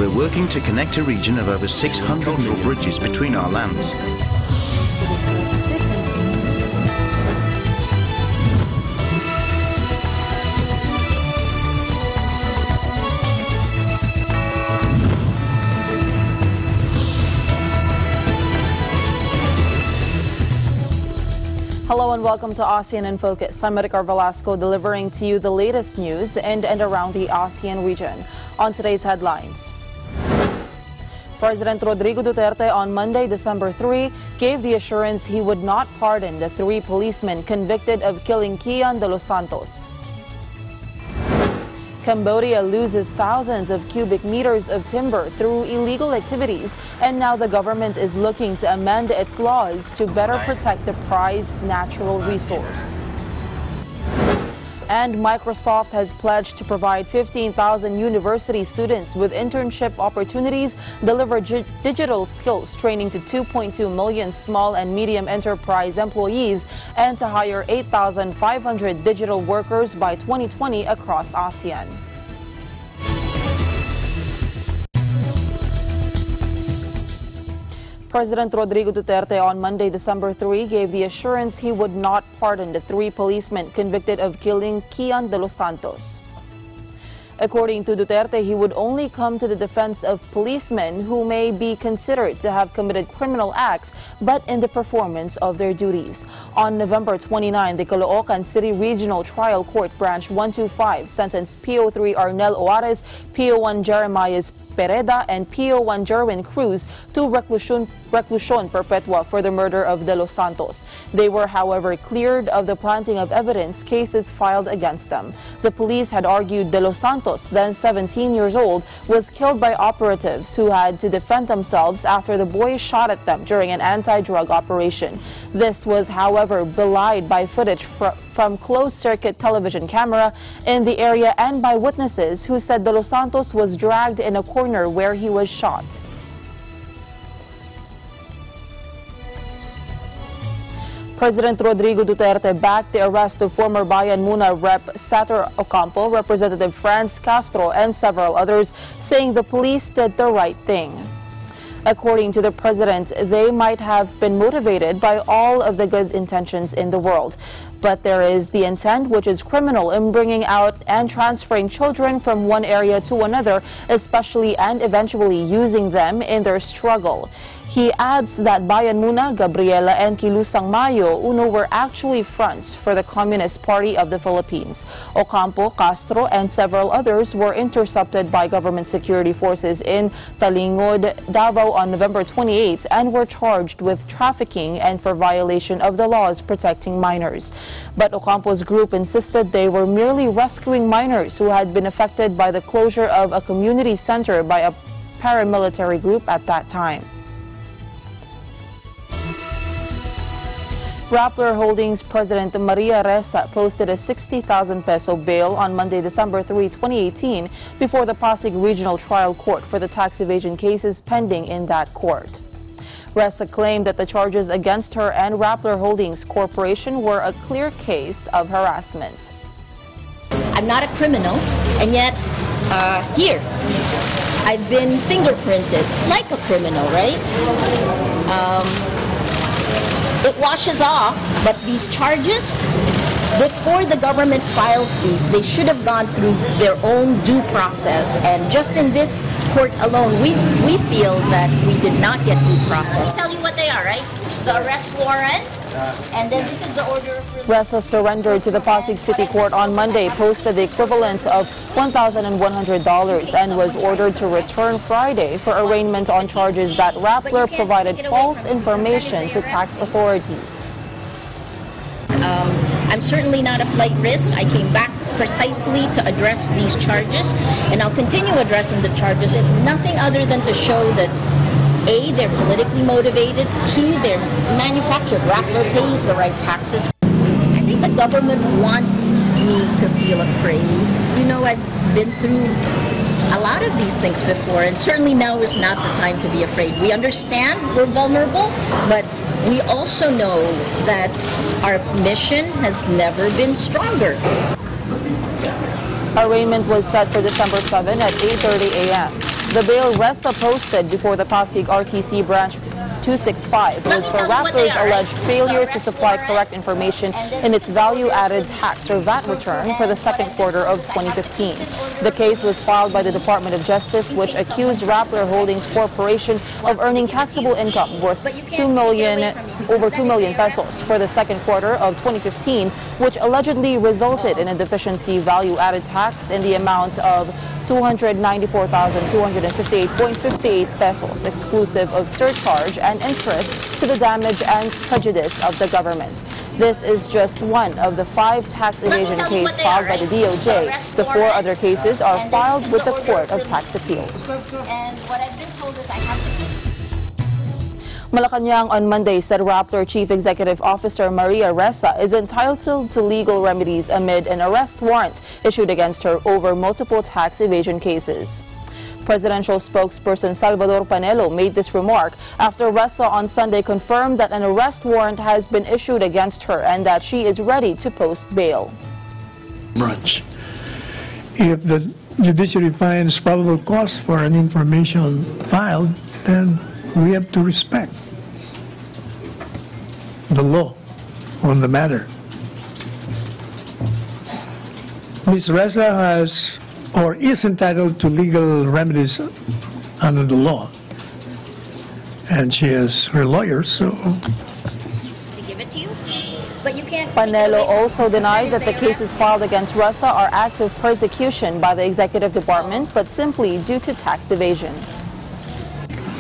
We're working to connect a region of over 600 new bridges between our lands. Hello and welcome to ASEAN in Focus. I'm Maricar Velasco delivering to you the latest news in and around the ASEAN region. On today's headlines, President Rodrigo Duterte on Monday, December 3, gave the assurance he would not pardon the 3 policemen convicted of killing Keyon de los Santos. Cambodia loses thousands of cubic meters of timber through illegal activities, and now the government is looking to amend its laws to better protect the prized natural resource. And Microsoft has pledged to provide 15,000 university students with internship opportunities, deliver digital skills training to 2.2 million small and medium enterprise employees, and to hire 8,500 digital workers by 2020 across ASEAN. President Rodrigo Duterte on Monday, December 3, gave the assurance he would not pardon the 3 policemen convicted of killing Keyon de los Santos. According to Duterte, he would only come to the defense of policemen who may be considered to have committed criminal acts, but in the performance of their duties. On November 29, the Caloocan City Regional Trial Court Branch 125 sentenced PO3 Arnel Oares, PO1 Jeremias Pereda, and PO1 Jerwin Cruz to reclusión perpetua for the murder of De Los Santos. They were, however, cleared of the planting of evidence cases filed against them. The police had argued De Los Santos, then 17 years old, was killed by operatives who had to defend themselves after the boys shot at them during an anti-drug operation. This was, however, belied by footage from closed-circuit television camera in the area and by witnesses who said De Los Santos was dragged in a corner where he was shot. President Rodrigo Duterte backed the arrest of former Bayan Muna Rep. Sattar Ocampo, Representative Franz Castro, and several others, saying the police did the right thing. According to the president, they might have been motivated by all of the good intentions in the world. But there is the intent, which is criminal, in bringing out and transferring children from one area to another, especially and eventually using them in their struggle. He adds that Bayan Muna, Gabriela, and Kilusang Mayo Uno were actually fronts for the Communist Party of the Philippines. Ocampo, Castro, and several others were intercepted by government security forces in Talingod, Davao on November 28 and were charged with trafficking and for violation of the laws protecting minors. But Ocampo's group insisted they were merely rescuing minors who had been affected by the closure of a community center by a paramilitary group at that time. Groppler Holdings President Ressa posted a 60,000 peso bail on Monday, December 3, 2018, before the Pasig Regional Trial Court for the tax evasion cases pending in that court. Ressa claimed that the charges against her and Groppler Holdings Corporation were a clear case of harassment. I'm not a criminal, and yet here I've been fingerprinted like a criminal, right? It washes off, but these charges, before the government files these, they should have gone through their own due process. And just in this court alone, we feel that we did not get due process. I'll tell you what they are, right? The arrest warrant, and then this is the order of release. Ressa surrendered to the Pasig City Court on Monday, posted the equivalent of $1,100 and was ordered to return Friday for arraignment on charges that Groppler provided false information to tax authorities. I'm certainly not a flight risk. I came back precisely to address these charges, and I'll continue addressing the charges if nothing other than to show that A, they're politically motivated, 2, they're manufactured. Groppler pays the right taxes. I think the government wants me to feel afraid. You know, I've been through a lot of these things before, and certainly now is not the time to be afraid. We understand we're vulnerable, but we also know that our mission has never been stronger. Arraignment was set for December 7 at 8:30 a.m. The bail Ressa posted before the Pasig RTC branch 265 was for Groppler's alleged failure to supply correct information in its value-added tax or VAT return for the second quarter of 2015. The case was filed by the Department of Justice, which accused Groppler Holdings Corporation of earning taxable income worth over 2 million pesos for the second quarter of 2015, which allegedly resulted in a deficiency value-added tax in the amount of 294,258.58 pesos, exclusive of surcharge and interest, to the damage and prejudice of the government. This is just one of the 5 tax evasion cases filed by the DOJ. The 4 other cases are filed with the Court of Tax Appeals. And what I've been told is I have to... Malacanang on Monday said Groppler Chief Executive Officer Maria Ressa is entitled to legal remedies amid an arrest warrant issued against her over multiple tax evasion cases. Presidential spokesperson Salvador Panello made this remark after Ressa on Sunday confirmed that an arrest warrant has been issued against her and that she is ready to post bail. Branch. If the judiciary finds probable cause for an information filed, then we have to respect the law on the matter. Ms. Ressa has or is entitled to legal remedies under the law, and she has her lawyers, so... To give it to you? But you can't... Panello also denied that the cases filed against Ressa are acts of persecution by the executive department, but simply due to tax evasion.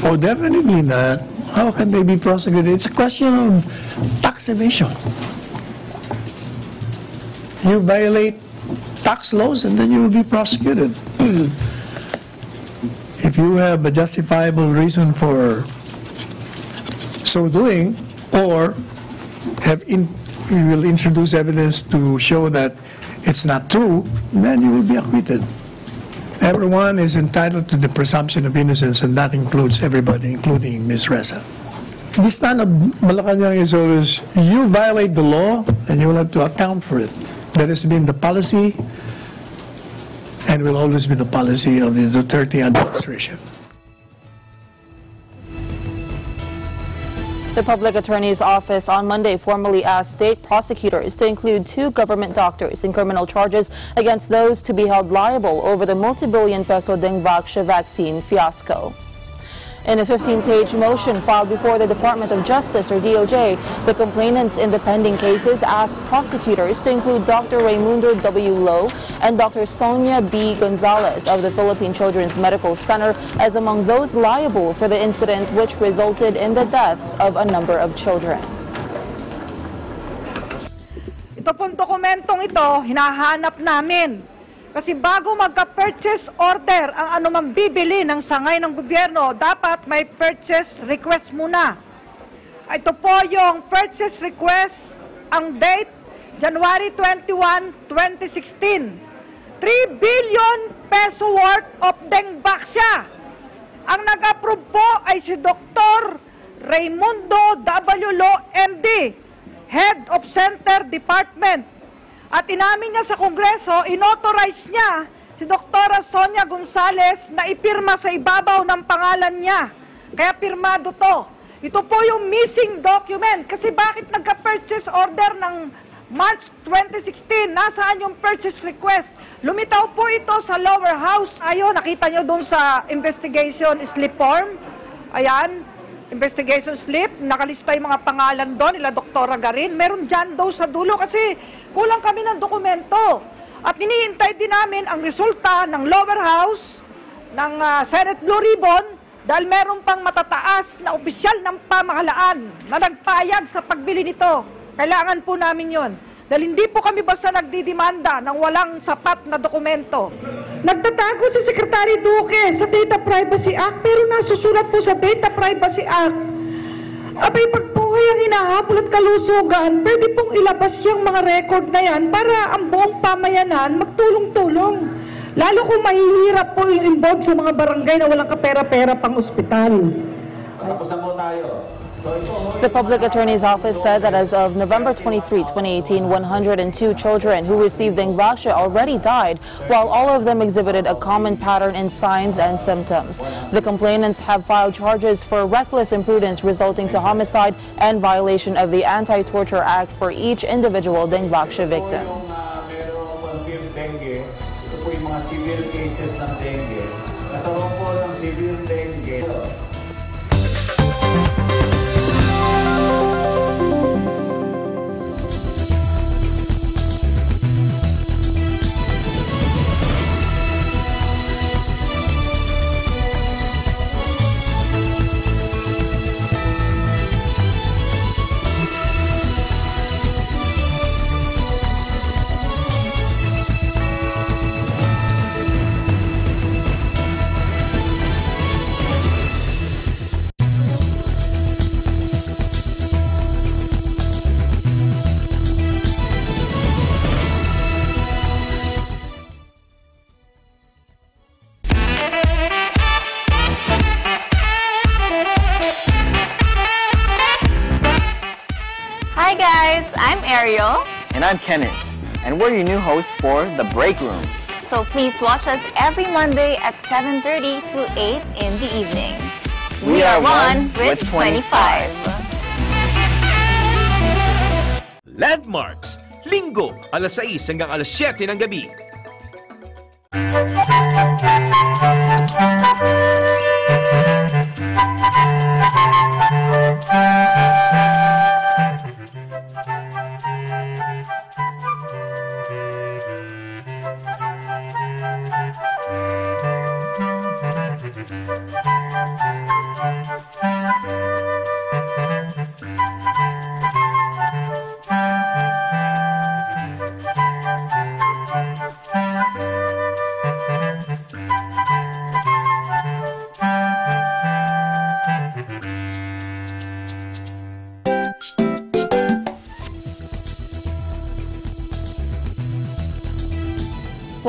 Oh, definitely not. How can they be prosecuted? It's a question of tax evasion. You violate tax laws and then you will be prosecuted. If you have a justifiable reason for so doing, or you will introduce evidence to show that it's not true, then you will be acquitted. Everyone is entitled to the presumption of innocence, and that includes everybody, including Ms. Ressa. The stand of Malacanang is always, you violate the law, and you will have to account for it. That has been the policy, and will always be the policy of the Duterte administration. The Public Attorney's Office on Monday formally asked state prosecutors to include 2 government doctors in criminal charges against those to be held liable over the multi-billion peso Dengvaxia vaccine fiasco. In a 15-page motion filed before the Department of Justice, or DOJ, the complainants in the pending cases asked prosecutors to include Dr. Raimundo W. Lo and Dr. Sonia B. Gonzalez of the Philippine Children's Medical Center as among those liable for the incident which resulted in the deaths of a number of children. Ito pong dokumentong ito, hinahanap namin. Kasi bago magka-purchase order ang anumang bibili ng sangay ng gobyerno, dapat may purchase request muna. Ito po yung purchase request, ang date, January 21, 2016. 3 billion peso worth of Dengvaxia. Ang nag-approve po ay si Dr. Raimundo W. Lo, MD, Head of Center Department. At inamin niya sa Kongreso, inauthorize niya si Dr. Sonia Gonzalez na ipirma sa ibabaw ng pangalan niya. Kaya pirmado to. Ito po yung missing document. Kasi bakit nagka-purchase order ng March 2016? Nasaan yung purchase request? Lumitaw po ito sa lower house. Ayun, nakita nyo dun sa investigation slip form. Ayan, investigation slip. Nakalista yung mga pangalan doon, nila Dr. Garin. Meron dyan daw sa dulo kasi kulang kami ng dokumento. At iniintay din namin ang resulta ng lower house, ng Senate Blue Ribbon, dahil meron pang matataas na opisyal ng pamahalaan na nagpayag sa pagbili nito. Kailangan po namin yon. Dahil hindi po kami basta nagdidemanda ng walang sapat na dokumento. Nagtatago si Secretary Duque sa Data Privacy Act, pero nasusulat po sa Data Privacy Act, abay, pag po kayang hinahabol at kalusugan, pwede pong ilabas yung mga record na yan para ang buong pamayanan magtulong-tulong. Lalo kung mahihirap po yung involved sa mga barangay na walang kapera-pera pang ospital. Tapusan po tayo. The Public Attorney's Office said that as of November 23, 2018, 102 children who received Dengvaxia already died, while all of them exhibited a common pattern in signs and symptoms. The complainants have filed charges for reckless imprudence resulting to homicide and violation of the Anti-Torture Act for each individual Dengvaxia victim. Ito po yung mga severe cases ng dengue. Nagkaroon po ng severe dengue. Hi guys, I'm Ariel. And I'm Kenneth. And we're your new hosts for The Break Room. So please watch us every Monday at 7:30 to 8 in the evening. We are one with 25. Landmarks, Linggo, alas 6 hanggang alas 7 ng gabi.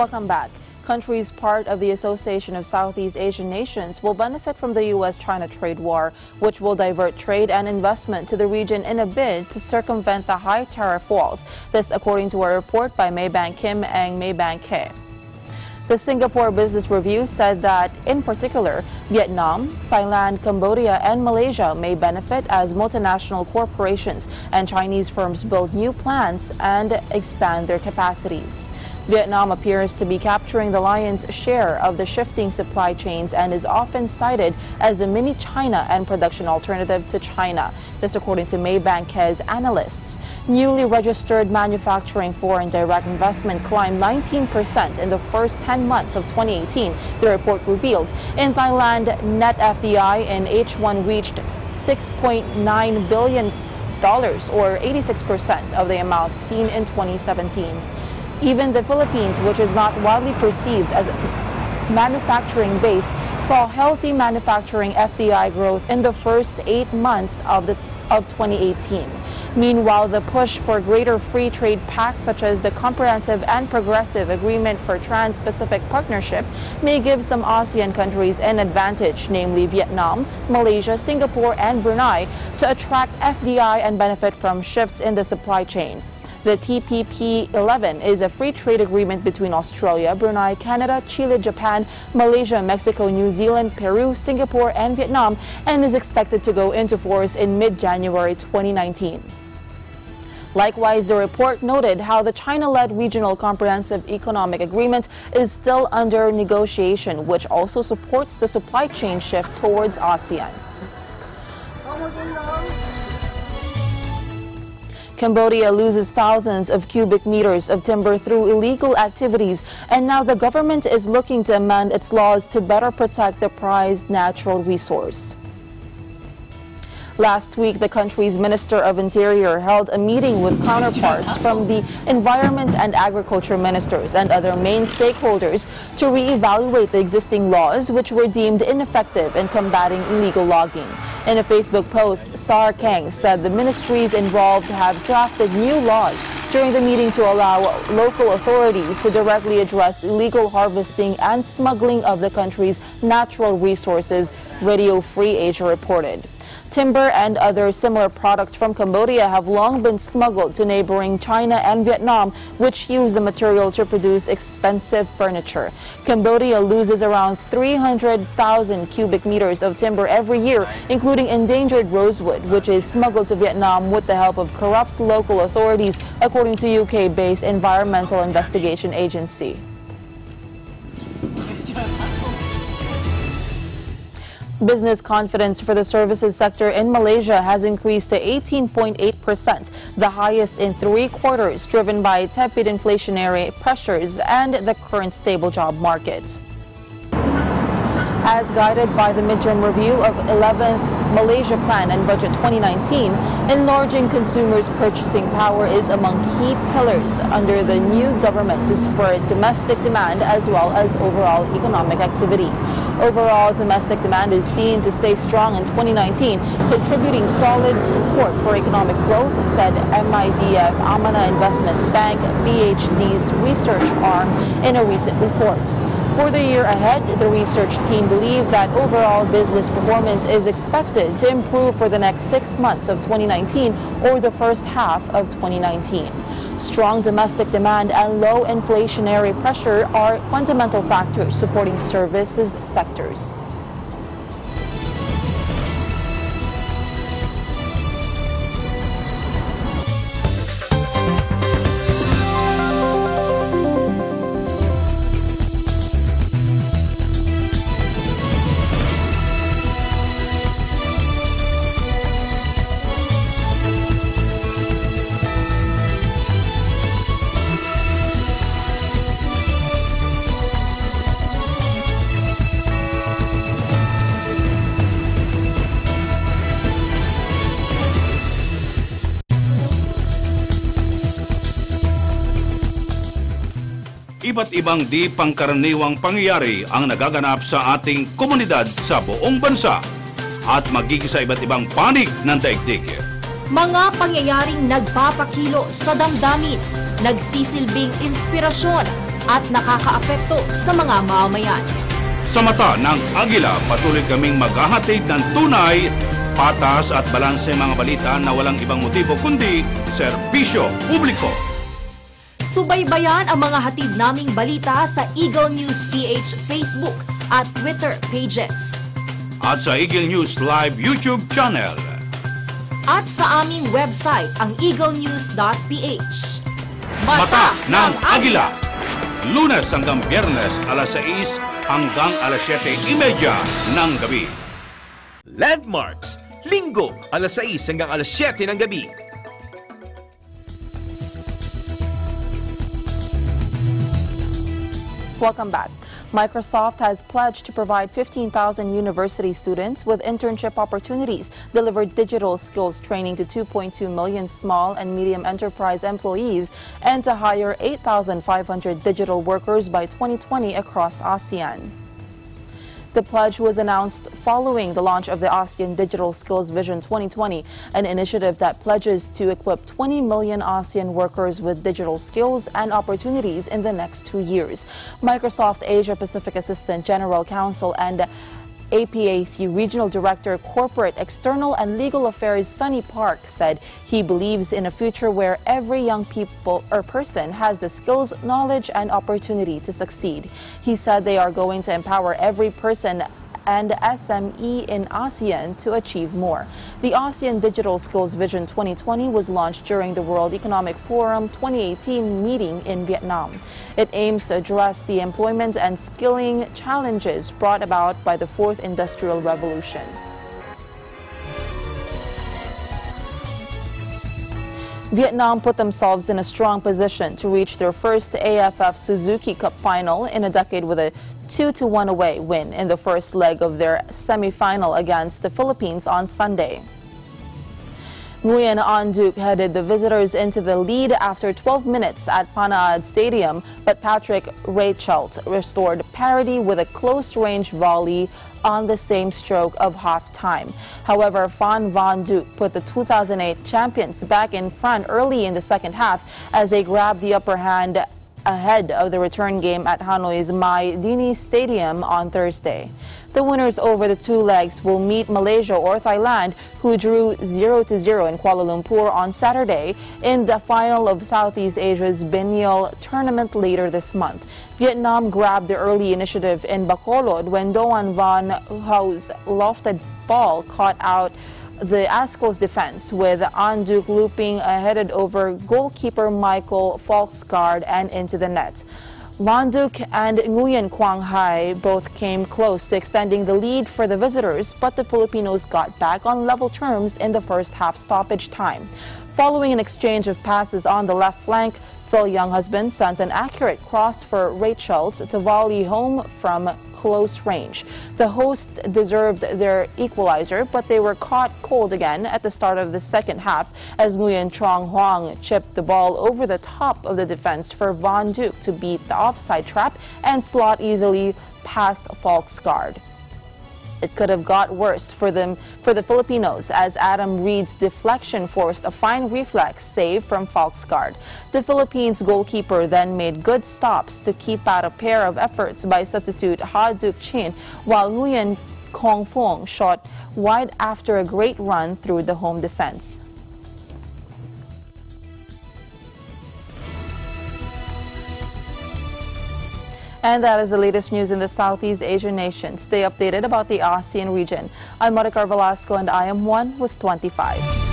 Welcome back. Countries part of the Association of Southeast Asian Nations will benefit from the U.S.-China trade war, which will divert trade and investment to the region in a bid to circumvent the high tariff walls. This according to a report by Maybank Kim and Maybank He. The Singapore Business Review said that, in particular, Vietnam, Thailand, Cambodia, and Malaysia may benefit as multinational corporations and Chinese firms build new plants and expand their capacities. Vietnam appears to be capturing the lion's share of the shifting supply chains and is often cited as a mini China and production alternative to China. This according to Maybank He's analysts. Newly registered manufacturing foreign direct investment climbed 19% in the first 10 months of 2018, the report revealed. In Thailand, net FDI in H1 reached $6.9 billion, or 86% of the amount seen in 2017. Even the Philippines, which is not widely perceived as a manufacturing base, saw healthy manufacturing FDI growth in the first 8 months of 2018. Meanwhile, the push for greater free trade pacts such as the Comprehensive and Progressive Agreement for Trans-Pacific Partnership may give some ASEAN countries an advantage, namely Vietnam, Malaysia, Singapore, and Brunei, to attract FDI and benefit from shifts in the supply chain. The TPP-11 is a free trade agreement between Australia, Brunei, Canada, Chile, Japan, Malaysia, Mexico, New Zealand, Peru, Singapore, and Vietnam, and is expected to go into force in mid-January 2019. Likewise, the report noted how the China-led Regional Comprehensive Economic Agreement is still under negotiation, which also supports the supply chain shift towards ASEAN. Cambodia loses thousands of cubic meters of timber through illegal activities, and now the government is looking to amend its laws to better protect the prized natural resource. Last week, the country's Minister of Interior held a meeting with counterparts from the Environment and Agriculture Ministers and other main stakeholders to re-evaluate the existing laws, which were deemed ineffective in combating illegal logging. In a Facebook post, Sar Kang said the ministries involved have drafted new laws during the meeting to allow local authorities to directly address illegal harvesting and smuggling of the country's natural resources, Radio Free Asia reported. Timber and other similar products from Cambodia have long been smuggled to neighboring China and Vietnam, which use the material to produce expensive furniture. Cambodia loses around 300,000 cubic meters of timber every year, including endangered rosewood, which is smuggled to Vietnam with the help of corrupt local authorities, according to UK-based Environmental Investigation Agency. Business confidence for the services sector in Malaysia has increased to 18.8%, the highest in 3 quarters, driven by tepid inflationary pressures and the current stable job market. As guided by the midterm review of 11th Malaysia Plan and Budget 2019, enlarging consumers' purchasing power is among key pillars under the new government to spur domestic demand as well as overall economic activity. Overall domestic demand is seen to stay strong in 2019, contributing solid support for economic growth, said MIDF Amana Investment Bank BHD's research arm in a recent report. For the year ahead, the research team believe that overall business performance is expected to improve for the next 6 months of 2019 or the first half of 2019. Strong domestic demand and low inflationary pressure are fundamental factors supporting services sectors. Iba't ibang di pangkaraniwang pangyayari ang nagaganap sa ating komunidad sa buong bansa at magiging sa iba't ibang panig ng daigdig. Mga pangyayaring nagpapakilo sa damdamin, nagsisilbing inspirasyon at nakakaapekto sa mga mamamayan. Sa mata ng Agila, patuloy kaming maghahatid ng tunay, patas at balanse mga balita na walang ibang motibo kundi serbisyo publiko. Subaybayan ang mga hatid naming balita sa Eagle News PH Facebook at Twitter pages. At sa Eagle News Live YouTube channel. At sa aming website, ang eaglenews.ph. Mata ng Agila! Lunes hanggang Biyernes, alas 6 hanggang alas 7:30 ng gabi. Landmarks, Linggo, alas 6 hanggang alas 7 ng gabi. Welcome back. Microsoft has pledged to provide 15,000 university students with internship opportunities, deliver digital skills training to 2.2 million small and medium enterprise employees, and to hire 8,500 digital workers by 2020 across ASEAN. The pledge was announced following the launch of the ASEAN Digital Skills Vision 2020, an initiative that pledges to equip 20 million ASEAN workers with digital skills and opportunities in the next 2 years. Microsoft Asia Pacific Assistant General Counsel and APAC Regional Director Corporate External and Legal Affairs Sunny Park said he believes in a future where every young person has the skills, knowledge and opportunity to succeed. He said they are going to empower every person and SME in ASEAN to achieve more. The ASEAN Digital Skills Vision 2020 was launched during the World Economic Forum 2018 meeting in Vietnam. It aims to address the employment and skilling challenges brought about by the Fourth Industrial Revolution. Vietnam put themselves in a strong position to reach their first AFF Suzuki Cup final in a decade with a 2-1 away win in the first leg of their semi-final against the Philippines on Sunday. Nguyen An Duc headed the visitors into the lead after 12 minutes at Panello Stadium, but Patrick Reichelt restored parity with a close-range volley on the same stroke of half-time. However, Phan Van Duc put the 2008 champions back in front early in the second half as they grabbed the upper hand ahead of the return game at Hanoi's Mai Dini Stadium on Thursday. The winners over the two legs will meet Malaysia or Thailand, who drew 0-0 in Kuala Lumpur on Saturday in the final of Southeast Asia's biennial tournament later this month. Vietnam grabbed the early initiative in Bacolod when Doan Van Hou's lofted ball caught out the ASCO's defense, with An Duc looping a headed over goalkeeper Michael Falksgaard and into the net. Van Duc and Nguyen Quang Hai both came close to extending the lead for the visitors, but the Filipinos got back on level terms in the first half stoppage time. Following an exchange of passes on the left flank, Phil Younghusband sent an accurate cross for Rachel to volley home from close range. The hosts deserved their equalizer, but they were caught cold again at the start of the second half as Nguyen Trong Huang chipped the ball over the top of the defense for Van Duc to beat the offside trap and slot easily past Falksgaard. It could have got worse for the Filipinos as Adam Reed's deflection forced a fine reflex save from Falksgaard. The Philippines goalkeeper then made good stops to keep out a pair of efforts by substitute Ha Duc Chin, while Nguyen Kong Fong shot wide after a great run through the home defense. And that is the latest news in the Southeast Asian nations. Stay updated about the ASEAN region. I'm Maricar Velasco and I am 1 with 25.